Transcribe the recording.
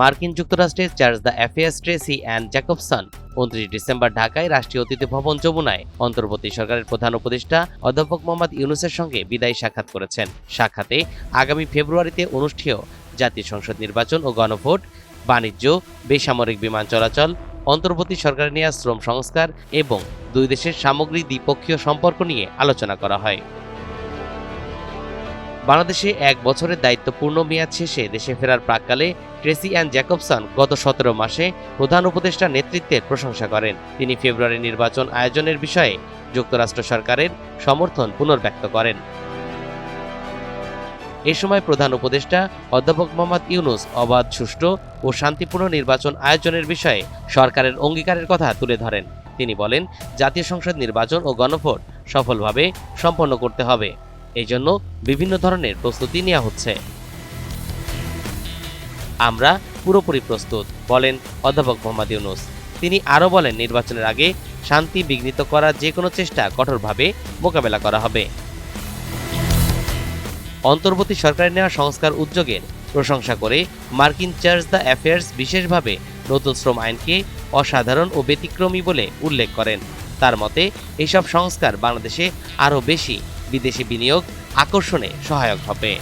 মার্কিন যুক্তরাষ্ট্রের charge d'affaires Tracy Ann Jacobson 29 December ঢাকায় রাষ্ট্রীয় অতিথি ভবন যমুনায় অন্তর্বর্তী সরকারের প্রধান উপদেষ্টা অধ্যাপক মোহাম্মদ ইউনূসের সঙ্গে বিদায়ী সাক্ষাৎ করেছেন। সাক্ষাতে আগামী ফেব্রুয়ারিতে অনুষ্ঠেয় জাতীয় সংসদ নির্বাচন ও গণভোট, বাণিজ্য, বেসামরিক বিমান চলাচল, অন্তর্বর্তী সরকারের নেওয়া শ্রম সংস্কার এবং দুই দেশের সামগ্রিক দ্বিপক্ষীয় সম্পর্ক নিয়ে আলোচনা করা হয়। বাংলাদেশে 1 বছরের দায়িত্বপূর্ণ মেয়াদ শেষে দেশে ফেরার প্রাক্কালে ট্রেসি অ্যান্ড জ্যাকবসন গত 17 মাসে প্রধান উপদেষ্টার নেতৃত্বের প্রশংসা করেন। তিনি ফেব্রুয়ারি নির্বাচন আয়োজনের বিষয়ে যুক্তরাষ্ট্র সরকারের সমর্থন পুনর্ব্যক্ত করেন। এ সময় প্রধান উপদেষ্টা অধ্যাপক মোহাম্মদ ইউনূস অবাধ, সুষ্ঠু ও শান্তিপূর্ণ নির্বাচন আয়োজনের বিষয়ে সরকারের অঙ্গীকারের কথা তুলে ধরেন। তিনি বলেন, জাতীয় সংসদ নির্বাচন ও গণভোট সফলভাবে সম্পন্ন করতে হবে। এই জন্য বিভিন্ন ধরনের প্রস্তুতি নেওয়া হচ্ছে। আমরা পুরোপুরি প্রস্তুত, বলেন অধ্যাপক মোহাম্মদ ইউনূস। তিনি আরও বলেন, নির্বাচনের আগে শান্তি বিঘ্নিত করার যে কোনো চেষ্টা কঠোরভাবে মোকাবেলা করা হবে। অন্তর্বর্তী সরকারের নেওয়া সংস্কার উদ্যোগের প্রশংসা করে মার্কিন চার্জ দ্য অ্যাফেয়ার্স বিশেষভাবে নতুন শ্রম আইনকে অসাধারণ ও ব্যতিক্রমী বলে উল্লেখ করেন। তার মতে, এসব সংস্কার বাংলাদেশে আরও বেশি বিদেশি বিনিয়োগ আকর্ষণে সহায়ক হবে।